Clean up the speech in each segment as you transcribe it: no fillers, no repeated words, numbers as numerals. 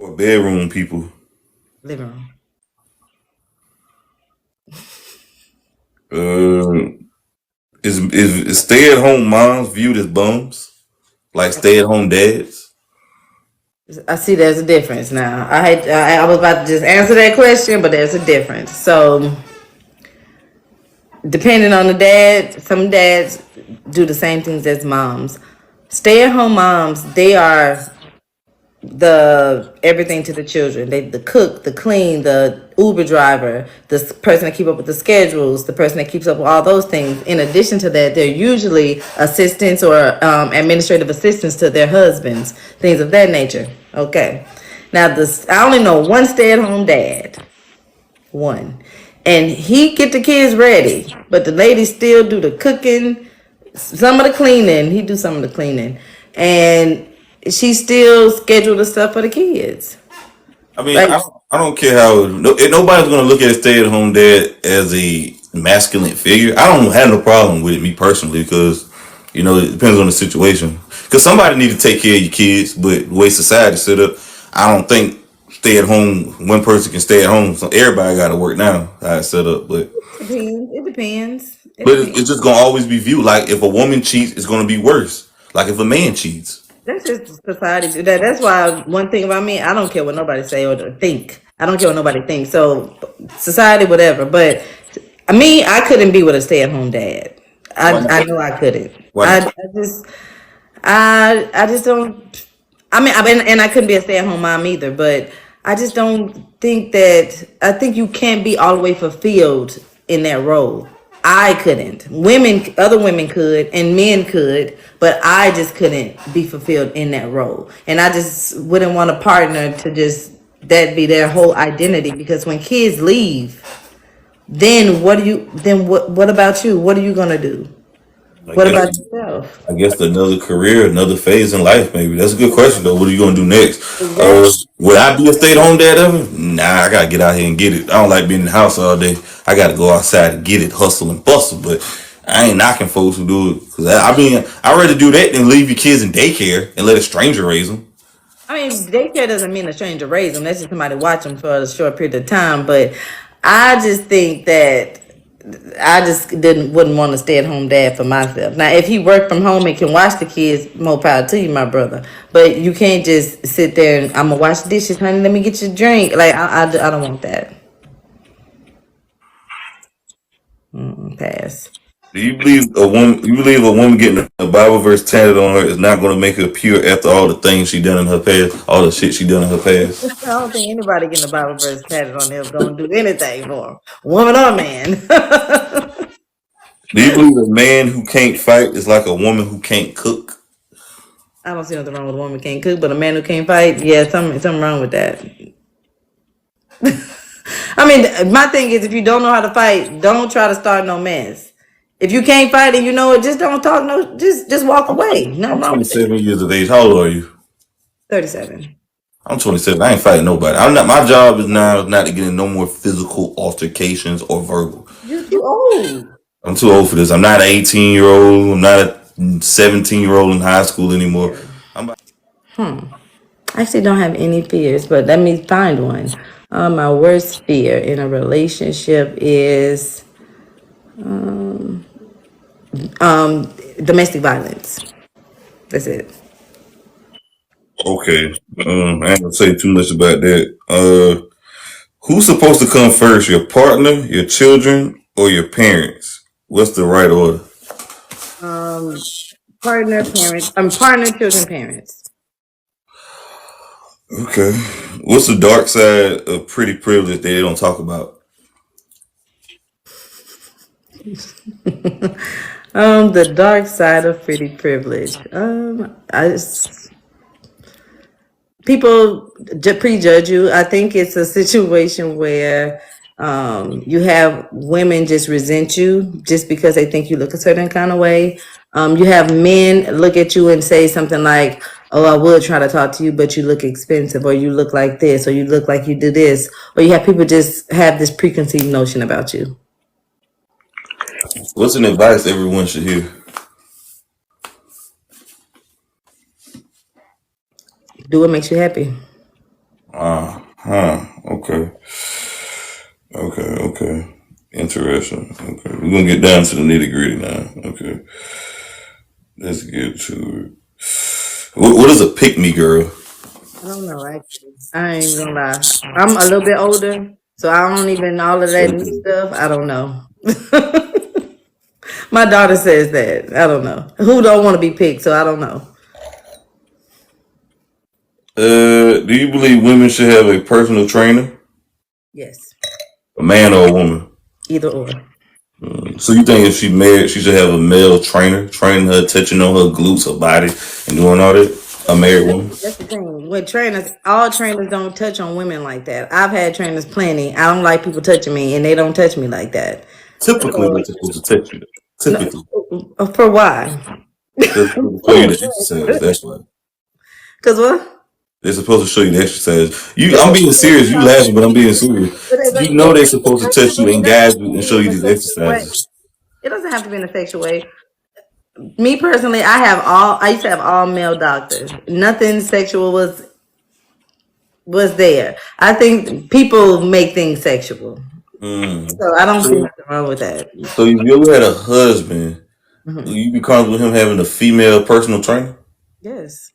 Or bedroom people. Living room. Uh, is stay at home moms viewed as bums? Like stay at home dads? I see there's a difference now. I was about to just answer that question, but there's a difference. So depending on the dad, some dads do the same things as moms. Stay at home moms, they are the everything to the children. They the cook, the clean, the Uber driver, the person that keep up with the schedules, the person that keeps up with all those things. In addition to that, they're usually assistants or administrative assistants to their husbands, things of that nature. Okay. Now this, I only know one stay-at-home dad, one, and he get the kids ready, but the ladies still do the cooking, some of the cleaning. He do some of the cleaning, and she still schedule the stuff for the kids. I mean, Like, I don't care how nobody's gonna look at a stay at home dad as a masculine figure. I don't have no problem with it, me personally, because it depends on the situation. Because somebody need to take care of your kids, but the way society set up, I don't think stay at home one person can stay at home. So everybody got to work now. How it's set up, but depends. It depends. It but depends. it's just gonna always be viewed like if a woman cheats, it's gonna be worse. Like if a man cheats. That's just society. That's why one thing about me, I don't care what nobody say or think. I don't care what nobody thinks. So society, whatever. But me, I couldn't be with a stay-at-home dad. Why not? I know I couldn't. Why not? I just don't. And I couldn't be a stay-at-home mom either. But I just don't think that. I think you can't be all the way fulfilled in that role. I couldn't. Other women could, and men could, but I just couldn't be fulfilled in that role. And I just wouldn't want a partner to just that be their whole identity. Because when kids leave, then what do you? Then what? What about you? What are you gonna do? I What guess about yourself? I guess another career, another phase in life, maybe. That's a good question, though. What are you going to do next? Exactly. Would I be a stay at home dad ever? Nah, I got to get out here and get it. I don't like being in the house all day. I got to go outside and get it, hustle and bustle. But I ain't knocking folks who do it. Cause I mean, I'd rather do that than leave your kids in daycare and let a stranger raise them. I mean, daycare doesn't mean a stranger raise them. That's just somebody watch them for a short period of time. But I just think that I just didn't wouldn't want to stay at home dad for myself. Now, if he worked from home and can watch the kids, more power to you, my brother. But you can't just sit there and I'm gonna wash the dishes, honey. Let me get you a drink. Like I don't want that. Pass. Do you believe a woman? You believe a woman getting a Bible verse tatted on her is not going to make her pure after all the things she done in her past, all the shit she done in her past? I don't think anybody getting the Bible verse tatted on them gonna do anything for 'em, woman or man. Do you believe a man who can't fight is like a woman who can't cook? I don't see nothing wrong with a woman who can't cook, but a man who can't fight, yeah, something wrong with that. I mean, my thing is, if you don't know how to fight, don't try to start no mess. If you can't fight and you know it, just don't talk. No, just walk away. I'm Nothing wrong with it. 27 years of age. How old are you? 37. I'm 27. I ain't fighting nobody. I'm not. My job is now not to get in no more physical altercations or verbal. You old. I'm too old for this. I'm not an 18-year-old. I'm not a 17-year-old in high school anymore. I'm about I actually don't have any fears, but let me find one. My worst fear in a relationship is domestic violence. That's it. okay. I ain't gonna say too much about that. Who's supposed to come first? Your partner, your children, or your parents? What's the right order? Um, partner, parents. Partner, children, parents. Okay. What's the dark side of pretty privilege that they don't talk about? The dark side of pretty privilege. People prejudge you. I think it's a situation where you have women just resent you just because they think you look a certain kind of way. You have men look at you and say something like, "Oh, I would try to talk to you, but you look expensive, or you look like this, or you look like you do this," or you have people just have this preconceived notion about you. What's an advice everyone should hear? Do what makes you happy. Okay. Okay. Interesting. Okay. We're gonna get down to the nitty gritty now. Okay. Let's get to it. What is a pick me girl? I don't know, actually. I ain't gonna lie. I'm a little bit older, so I don't even all of that new Okay. stuff. I don't know. My daughter says that. I don't know. Who don't want to be picked, so I don't know. Do you believe women should have a personal trainer? Yes. A man or a woman? Either or. So you think if she married, she should have a male trainer, training her, touching on her glutes, her body, and doing all that? A See, married woman? that's the thing. With trainers, all trainers don't touch on women like that. I've had trainers plenty. I don't like people touching me, and they don't touch me like that. Typically, So, they're supposed to touch you. no, Typically, for why? they're supposed to show you the exercise. That's why. Because what? They're supposed to show you the exercise. But I'm being serious. You laughing, but I'm being serious. You know they're supposed to touch you it and doesn't guide have you to and be show in you a these sexual way. exercises. It doesn't have to be in a sexual way. Me personally, I used to have all male doctors. Nothing sexual was there. I think people make things sexual. So I don't see So, nothing wrong with that. so if you ever had a husband, Hmm. you be comfortable with him having a female personal trainer? Yes.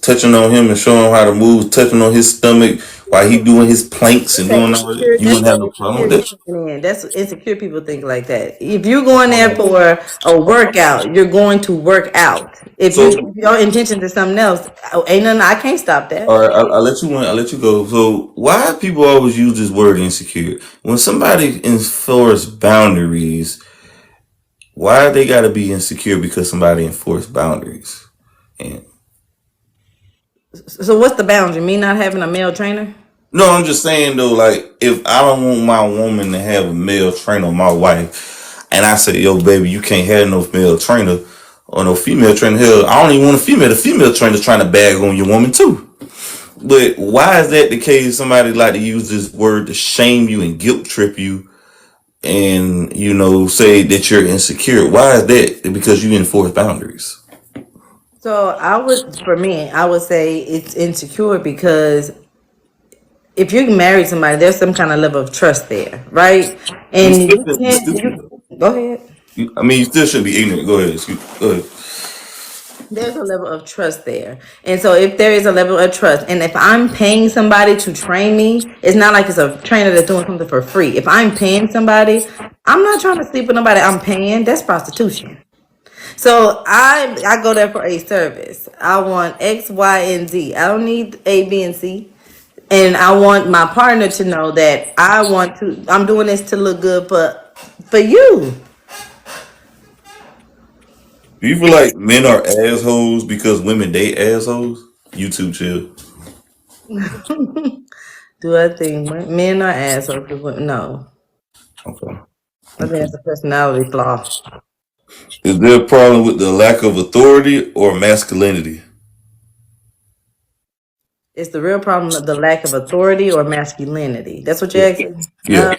Touching on him and showing him how to move, touching on his stomach while he doing his planks and doing all that. You That's wouldn't that have no problem with insecurity that. kicking in. That's insecure people think like that. If you're going there for a workout, you're going to work out. If So, your intention is something else, ain't nothing. I can't stop all that. right, I'll let you win. I'll let you go. So, why people always use this word insecure when somebody enforce boundaries? Why they got to be insecure because somebody enforced boundaries? And So what's the boundary? Me not having a male trainer? no, I'm just saying though, like if I don't want my woman to have a male trainer, my wife, and I say, yo, baby, you can't have no male trainer or no female trainer. Hell, I don't even want a female. The female trainer's trying to bag on your woman too. But why is that the case? Somebody like to use this word to shame you and guilt trip you and, say that you're insecure. Why is that? Because you enforce boundaries. So for me, I would say it's insecure because if you marry somebody, there's some kind of level of trust there, right? You And still, you you can't. still, Go ahead. you still shouldn't be ignorant. Go ahead. Go ahead. There's a level of trust there. And so if there is a level of trust, and if I'm paying somebody to train me, it's not like it's a trainer that's doing something for free. If I'm paying somebody, I'm not trying to sleep with nobody I'm paying. That's prostitution. So I go there for a service. I want X, Y, and Z. I don't need A, B, and C. And I want my partner to know that I'm doing this to look good for you. Do you feel like men are assholes because women date assholes? YouTube chill. Do I think men are assholes? No. Okay. I think Okay. it's a personality flaw. Is there a problem with the lack of authority or masculinity? It's the real problem of the lack of authority or masculinity. That's what you're Yeah. asking. Yeah.